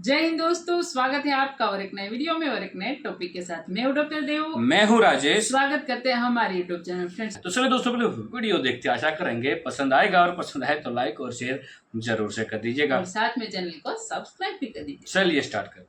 जय हिंद दोस्तों, स्वागत है आपका और एक नए वीडियो में और एक नए टॉपिक के साथ। मैं हूं डॉक्टर देव, मैं हूं राजेश। स्वागत करते हैं हमारे यूट्यूब चैनल फ्रेंड्स। तो चलो दोस्तों, पहले वीडियो देखते आशा करेंगे पसंद आएगा, और पसंद आए तो लाइक और शेयर जरूर से कर दीजिएगा और साथ में चैनल को सब्सक्राइब भी कर दीजिए। चलिए स्टार्ट कर।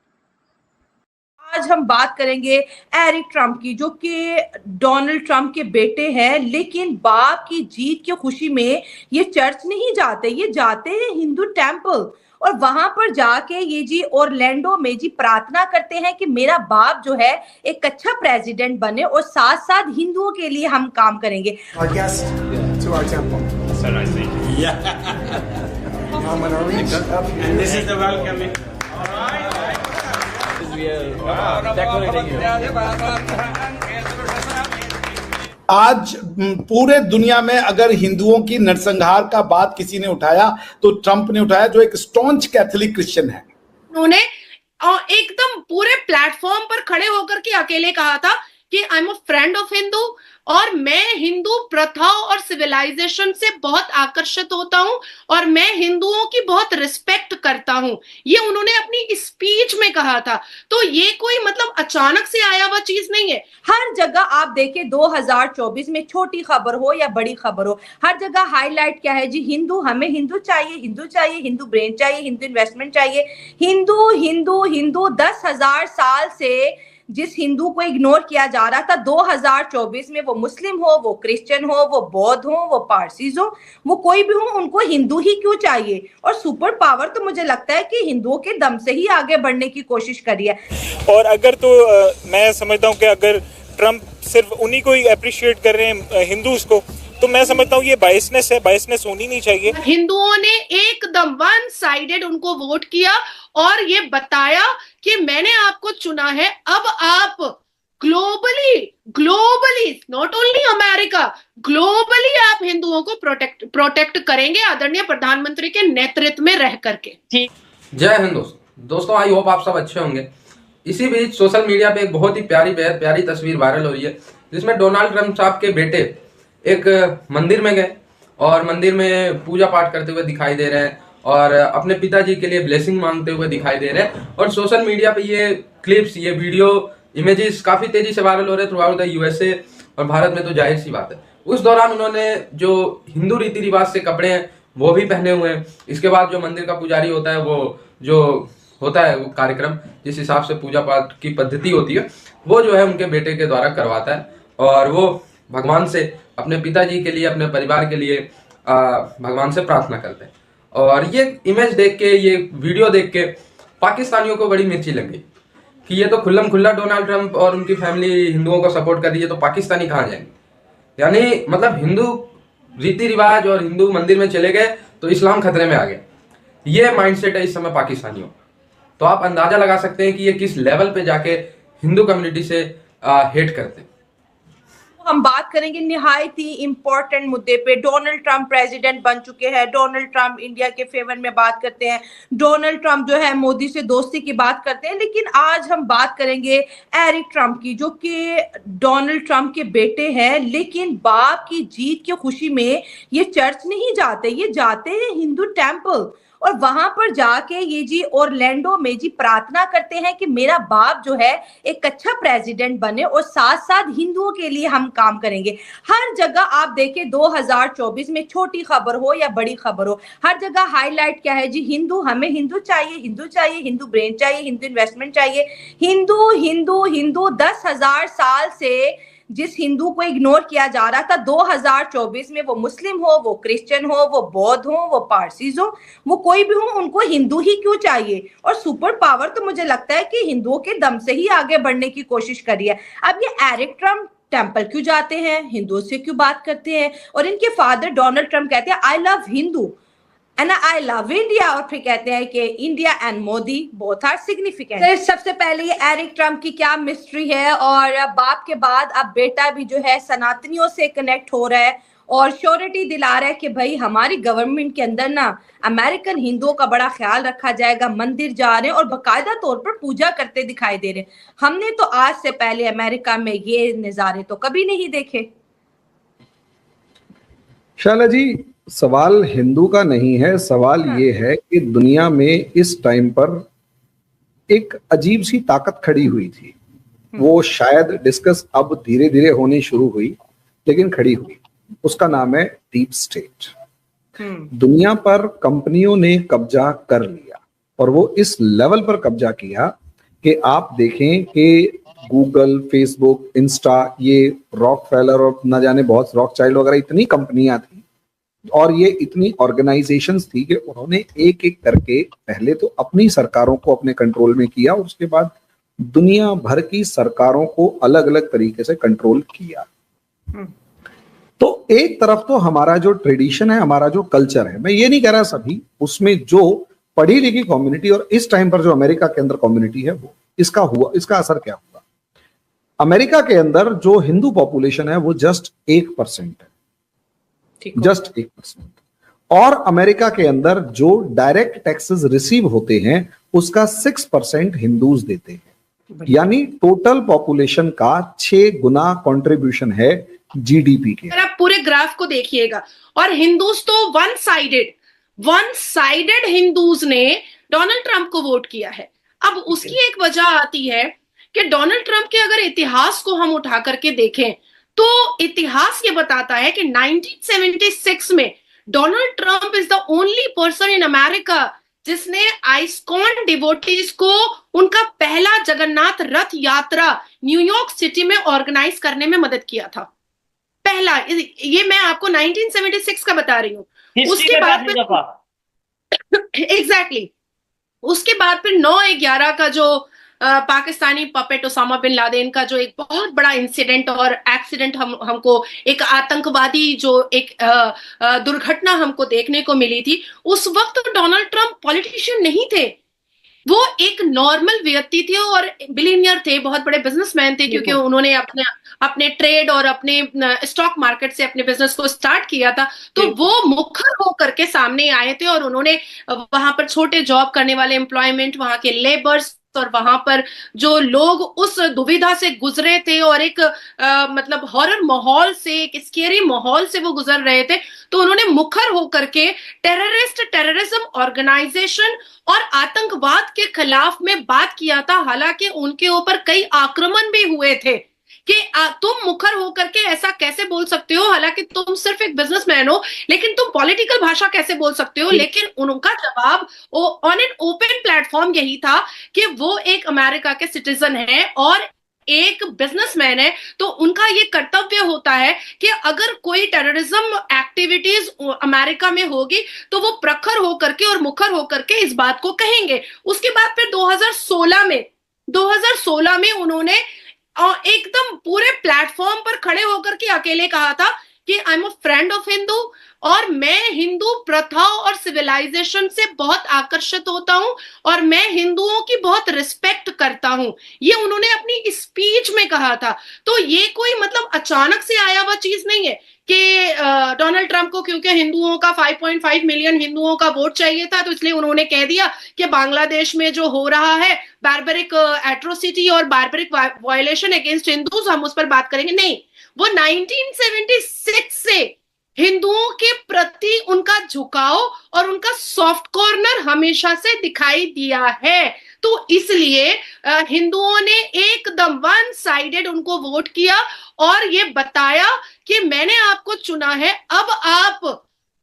आज हम बात करेंगे एरिक ट्रंप की, जो कि डोनाल्ड ट्रंप के बेटे हैं, लेकिन बाप की जीत की खुशी में ये चर्च नहीं जाते, ये जाते हैं हिंदू टेंपल। और वहां पर जाके ये जी ओरलैंडो में जी प्रार्थना करते हैं कि मेरा बाप जो है एक अच्छा प्रेसिडेंट बने और साथ साथ हिंदुओं के लिए हम काम करेंगे। Our guest to our temple. So nice, thank you. Yeah. Now I'm gonna reach up here. And this is the welcoming. आज पूरे दुनिया में अगर हिंदुओं की नरसंहार का बात किसी ने उठाया तो ट्रंप ने उठाया, जो एक स्टॉन्च कैथोलिक क्रिश्चियन है। उन्होंने एकदम पूरे प्लेटफॉर्म पर खड़े होकर के अकेले कहा था कि I am a friend of Hindu, और मैं हिंदू प्रथाओं और सिविलाइजेशन से बहुत आकर्षित होता हूं और मैं हिंदुओं की बहुत रिस्पेक्ट करता हूं। ये उन्होंने अपनी स्पीच में कहा था। तो ये कोई मतलब अचानक से आया हुआ चीज नहीं है। हर जगह आप देखें 2024 में छोटी खबर हो या बड़ी खबर हो, हर जगह हाईलाइट क्या है जी, हिंदू, हमें हिंदू चाहिए, हिंदू चाहिए, हिंदू ब्रेन चाहिए, हिंदू इन्वेस्टमेंट चाहिए। हिंदू हिंदू हिंदू 10,000 साल से जिस हिंदू को इग्नोर किया जा रहा था, 2024 में वो मुस्लिम हो, वो क्रिश्चियन हो, वो बौद्ध हो, वो पारसीज हो, वो कोई भी हो, उनको हिंदू ही क्यों चाहिए। और सुपर पावर तो मुझे लगता है कि हिंदुओं के दम से ही आगे बढ़ने की कोशिश करी है। और अगर तो मैं समझता हूँ कि अगर ट्रंप सिर्फ उन्हीं को ही अप्रिशिएट कर रहे हैं हिंदूज को, तो मैं समझता हूँ ये बायसनेस है, बायसनेस होनी नहीं चाहिए। हिंदुओं ने एकदम वन साइडेड उनको वोट किया और ये बताया कि मैंने आपको चुना है, अब आप globally not only America, globally आप हिंदुओं को प्रोटेक्ट करेंगे आदरणीय प्रधानमंत्री के नेतृत्व में रह करके। ठीक, जय हिंद दोस्तों, आई होप आप सब अच्छे होंगे। इसी बीच सोशल मीडिया पे एक बहुत ही प्यारी तस्वीर वायरल हो रही है, जिसमें डोनाल्ड ट्रंप साहब के बेटे एक मंदिर में गए और मंदिर में पूजा पाठ करते हुए दिखाई दे रहे हैं और अपने पिताजी के लिए ब्लेसिंग मांगते हुए दिखाई दे रहे हैं। और सोशल मीडिया पे ये क्लिप्स, ये वीडियो इमेजेस काफी तेजी से वायरल हो रहे हैं थ्रू आउट द यूएसए, और भारत में तो जाहिर सी बात है। उस दौरान उन्होंने जो हिंदू रीति रिवाज से कपड़े हैं वो भी पहने हुए हैं। इसके बाद जो मंदिर का पुजारी होता है, वो जो होता है वो कार्यक्रम, जिस हिसाब से पूजा पाठ की पद्धति होती है, वो जो है उनके बेटे के द्वारा करवाता है। और वो भगवान से, अपने पिताजी के लिए, अपने परिवार के लिए भगवान से प्रार्थना करते हैं। और ये इमेज देख के, ये वीडियो देख के पाकिस्तानियों को बड़ी मिर्ची लग गई कि ये तो खुल्लम खुल्ला डोनाल्ड ट्रंप और उनकी फैमिली हिंदुओं को सपोर्ट कर रही है, तो पाकिस्तानी कहाँ जाएंगे। यानी मतलब हिंदू रीति रिवाज और हिंदू मंदिर में चले गए तो इस्लाम खतरे में आ गया। ये माइंडसेट है इस समय पाकिस्तानियों। तो आप अंदाजा लगा सकते हैं कि ये किस लेवल पे जाके हिंदू कम्युनिटी से हेट करते हैं। हम बात करेंगे निहायत ही इंपॉर्टेंट मुद्दे पे। डोनाल्ड ट्रंप प्रेसिडेंट बन चुके हैं, डोनाल्ड ट्रंप इंडिया के फेवर में बात करते हैं, डोनाल्ड ट्रंप जो है मोदी से दोस्ती की बात करते हैं। लेकिन आज हम बात करेंगे एरिक ट्रंप की, जो कि डोनाल्ड ट्रंप के बेटे हैं, लेकिन बाप की जीत की खुशी में ये चर्च नहीं जाते, ये जाते हैं हिंदू टेंपल। और वहां पर जाके ये जी ओरलैंडो में जी प्रार्थना करते हैं कि मेरा बाप जो है एक अच्छा प्रेसिडेंट बने और साथ साथ हिंदुओं के लिए हम काम करेंगे। हर जगह आप देखें 2024 में छोटी खबर हो या बड़ी खबर हो, हर जगह हाईलाइट क्या है जी, हिंदू, हमें हिंदू चाहिए, हिंदू चाहिए, हिंदू ब्रेन चाहिए, हिंदू इन्वेस्टमेंट चाहिए। हिंदू हिंदू हिंदू 10,000 साल से जिस हिंदू को इग्नोर किया जा रहा था, 2024 में वो मुस्लिम हो, वो क्रिश्चियन हो, वो बौद्ध हो, वो पारसीज हो, वो कोई भी हो, उनको हिंदू ही क्यों चाहिए। और सुपर पावर तो मुझे लगता है कि हिंदुओं के दम से ही आगे बढ़ने की कोशिश करी है। अब ये एरिक ट्रंप टेंपल क्यों जाते हैं, हिंदुओं से क्यों बात करते हैं, और इनके फादर डोनाल्ड ट्रंप कहते हैं I love Hindu and I love India, और फिर कहते हैं कि India and Modi both are significant. सबसे पहले ये एरिक ट्रंप की क्या मिस्ट्री है, और बाप के बाद अब बेटा भी जो है सनातनियों से कनेक्ट हो रहा है और श्योरिटी दिला रहा है कि भाई हमारी गवर्नमेंट के अंदर ना अमेरिकन हिंदुओं का बड़ा ख्याल रखा जाएगा। मंदिर जा रहे हैं और बाकायदा तौर पर पूजा करते दिखाई दे रहे हैं। हमने तो आज से पहले अमेरिका में ये नजारे तो कभी नहीं देखे। शाला जी, सवाल हिंदू का नहीं है, सवाल ये है कि दुनिया में इस टाइम पर एक अजीब सी ताकत खड़ी हुई थी, वो शायद डिस्कस अब धीरे धीरे होनी शुरू हुई, लेकिन खड़ी हुई। उसका नाम है डीप स्टेट। दुनिया पर कंपनियों ने कब्जा कर लिया, और वो इस लेवल पर कब्जा किया कि आप देखें कि गूगल, फेसबुक, इंस्टा, ये रॉकफेलर और न जाने बहुत रॉकचाइल्ड वगैरह इतनी कंपनियां थी और ये इतनी ऑर्गेनाइजेशंस थी कि उन्होंने एक एक करके पहले तो अपनी सरकारों को अपने कंट्रोल में किया और उसके बाद दुनिया भर की सरकारों को अलग अलग तरीके से कंट्रोल किया। तो एक तरफ तो हमारा जो ट्रेडिशन है, हमारा जो कल्चर है, मैं ये नहीं कह रहा सभी, उसमें जो पढ़ी लिखी कम्युनिटी और इस टाइम पर जो अमेरिका के अंदर कम्युनिटी है, वो इसका असर क्या हुआ। अमेरिका के अंदर जो हिंदू पॉपुलेशन है वो जस्ट 1% है, जस्ट 1%। और अमेरिका के अंदर जो डायरेक्ट टैक्सेस रिसीव होते हैं उसका 6% हिंदूज देते हैं, यानी टोटल पॉपुलेशन का 6 गुना कंट्रीब्यूशन है जीडीपी के। अगर आप पूरे ग्राफ को देखिएगा, और हिंदूज तो वन साइडेड हिंदूज ने डोनाल्ड ट्रंप को वोट किया है। अब उसकी एक वजह आती है कि डोनाल्ड ट्रंप के अगर इतिहास को हम उठा करके देखें तो इतिहास ये बताता है कि 1976 में Donald Trump is the only person in America जिसने आइस्कॉन डिवोटीज को उनका पहला जगन्नाथ रथ यात्रा न्यूयॉर्क सिटी में ऑर्गेनाइज करने में मदद किया था। पहला, ये मैं आपको 1976 का बता रही हूँ। उसके बाद एग्जैक्टली उसके बाद फिर 9/11 का जो Pakistani puppet Osama bin Laden का जो एक बहुत बड़ा इंसिडेंट और एक्सीडेंट हमको एक आतंकवादी जो एक दुर्घटना हमको देखने को मिली थी, उस वक्त डोनाल्ड ट्रंप पॉलिटिशियन नहीं थे, वो एक नॉर्मल व्यक्ति थे और बिलियनियर थे, बहुत बड़े बिजनेसमैन थे, क्योंकि उन्होंने अपने ट्रेड और अपने स्टॉक मार्केट से अपने बिजनेस को स्टार्ट किया था। तो वो मुखर होकर के सामने आए थे और उन्होंने वहां पर छोटे जॉब करने वाले एम्प्लॉयमेंट, वहां के लेबर्स और वहां पर जो लोग उस दुविधा से गुजरे थे और एक मतलब हॉरर माहौल से, एक स्केरी माहौल से वो गुजर रहे थे, तो उन्होंने मुखर होकर के टेररिज्म ऑर्गेनाइजेशन और आतंकवाद के खिलाफ में बात किया था। हालांकि उनके ऊपर कई आक्रमण भी हुए थे कि तुम मुखर होकर के ऐसा कैसे बोल सकते हो, हालांकि तुम सिर्फ एक बिजनेसमैन हो, लेकिन तुम पॉलिटिकल भाषा कैसे बोल सकते हो। लेकिन उनका जवाब ऑन एन ओपन प्लेटफॉर्म यही था कि वो एक अमेरिका के सिटीजन है और एक बिजनेसमैन है, तो उनका ये कर्तव्य होता है कि अगर कोई टेररिज्म एक्टिविटीज अमेरिका में होगी तो वो प्रखर होकर के और मुखर होकर के इस बात को कहेंगे। उसके बाद फिर 2016 में उन्होंने एकदम पूरे प्लेटफॉर्म पर खड़े होकर के अकेले कहा था कि I am a friend of Hindu और मैं हिंदू प्रथा और सिविलाइजेशन से बहुत आकर्षित होता हूं और मैं हिंदुओं की बहुत रिस्पेक्ट करता हूं। ये उन्होंने अपनी स्पीच में कहा था। तो ये कोई मतलब अचानक से आया हुआ चीज नहीं है कि डोनाल्ड ट्रंप को क्योंकि हिंदुओं का 5.5 मिलियन हिंदुओं का वोट चाहिए था तो इसलिए उन्होंने कह दिया कि बांग्लादेश में जो हो रहा है बार्बरिक एट्रोसिटी और बार्बरिक वायलेशन अगेंस्ट हिंदूज, हम उस पर बात करेंगे। नहीं, वो 1976 से हिंदुओं के प्रति उनका झुकाव और उनका सॉफ्ट कॉर्नर हमेशा से दिखाई दिया है। तो इसलिए हिंदुओं ने एकदम वन साइडेड उनको वोट किया और ये बताया कि मैंने आपको चुना है, अब आप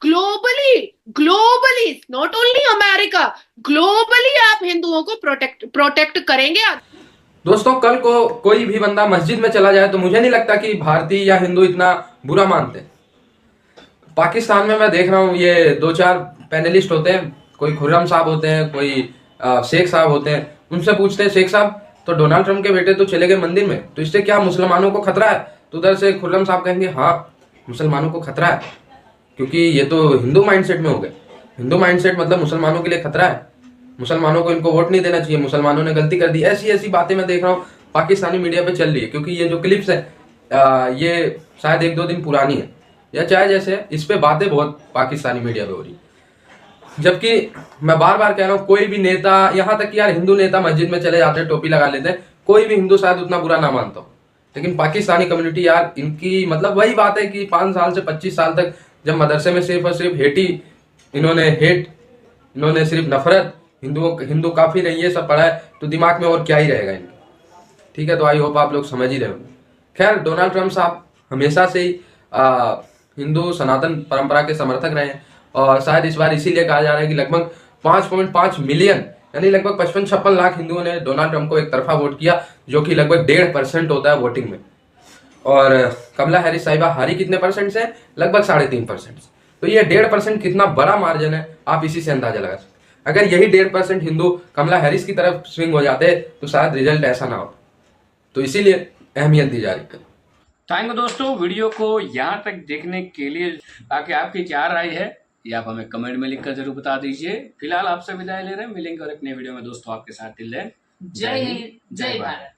globally not only America, globally आप हिंदुओं को प्रोटेक्ट करेंगे। दोस्तों, कल को कोई भी बंदा मस्जिद में चला जाए तो मुझे नहीं लगता कि भारतीय या हिंदू इतना बुरा मानते। पाकिस्तान में मैं देख रहा हूँ ये 2-4 पैनलिस्ट होते हैं, कोई खुर्रम साहब होते हैं, कोई शेख साहब होते हैं, उनसे पूछते हैं शेख साहब तो डोनाल्ड ट्रंप के बेटे तो चले गए मंदिर में, तो इससे क्या मुसलमानों को खतरा है? तो उधर से खुर्रम साहब कहेंगे हाँ मुसलमानों को खतरा है, क्योंकि ये तो हिंदू माइंडसेट में हो गए। हिंदू माइंडसेट मतलब मुसलमानों के लिए खतरा है, मुसलमानों को इनको वोट नहीं देना चाहिए, मुसलमानों ने गलती कर दी। ऐसी बातें मैं देख रहा हूँ पाकिस्तानी मीडिया पे चल रही है, क्योंकि ये जो क्लिप्स है ये शायद 1-2 दिन पुरानी है या चाहे जैसे, इस पे बातें बहुत पाकिस्तानी मीडिया पे हो रही है। जबकि मैं बार बार कह रहा हूँ कोई भी नेता, यहाँ तक कि यार हिंदू नेता मस्जिद में चले जाते हैं, टोपी लगा लेते हैं, कोई भी हिंदू शायद उतना बुरा ना मानता हो, लेकिन पाकिस्तानी कम्युनिटी यार इनकी मतलब वही बात है कि 5 साल से 25 साल तक जब मदरसे में सिर्फ और सिर्फ इन्होंने सिर्फ नफरत हिंदू काफी नहीं, ये सब पढ़ा है तो दिमाग में और क्या ही रहेगा इनके। ठीक है, तो आई होप आप लोग समझ ही रहे हो। खैर, डोनाल्ड ट्रम्प साहब हमेशा से ही हिंदू सनातन परंपरा के समर्थक रहे हैं और शायद इस बार इसीलिए कहा जा रहा है कि लगभग 5.5 मिलियन यानी लगभग 55-56 लाख हिंदुओं ने डोनाल्ड ट्रम्प को एक तरफा वोट किया, जो कि लगभग 1.5% होता है वोटिंग में। और कमला हैरिस साहिबा हारी कितने परसेंट से? लगभग 3.5%। तो ये 1.5% कितना बड़ा मार्जिन है, आप इसी से अंदाजा लगा सकते हैं। अगर यही 1.5% हिंदू कमला हैरिस की तरफ स्विंग हो जाते तो शायद रिजल्ट ऐसा ना हो, तो इसीलिए अहमियत दी जा रही है। थैंक यू दोस्तों, वीडियो को यहाँ तक देखने के लिए। ताकि आपकी क्या राय है ये आप हमें कमेंट में लिखकर जरूर बता दीजिए। फिलहाल आपसे विदाई ले रहे हैं, मिलेंगे और एक नए वीडियो में दोस्तों आपके साथ। टिल देन, जय हिंद, जय भारत।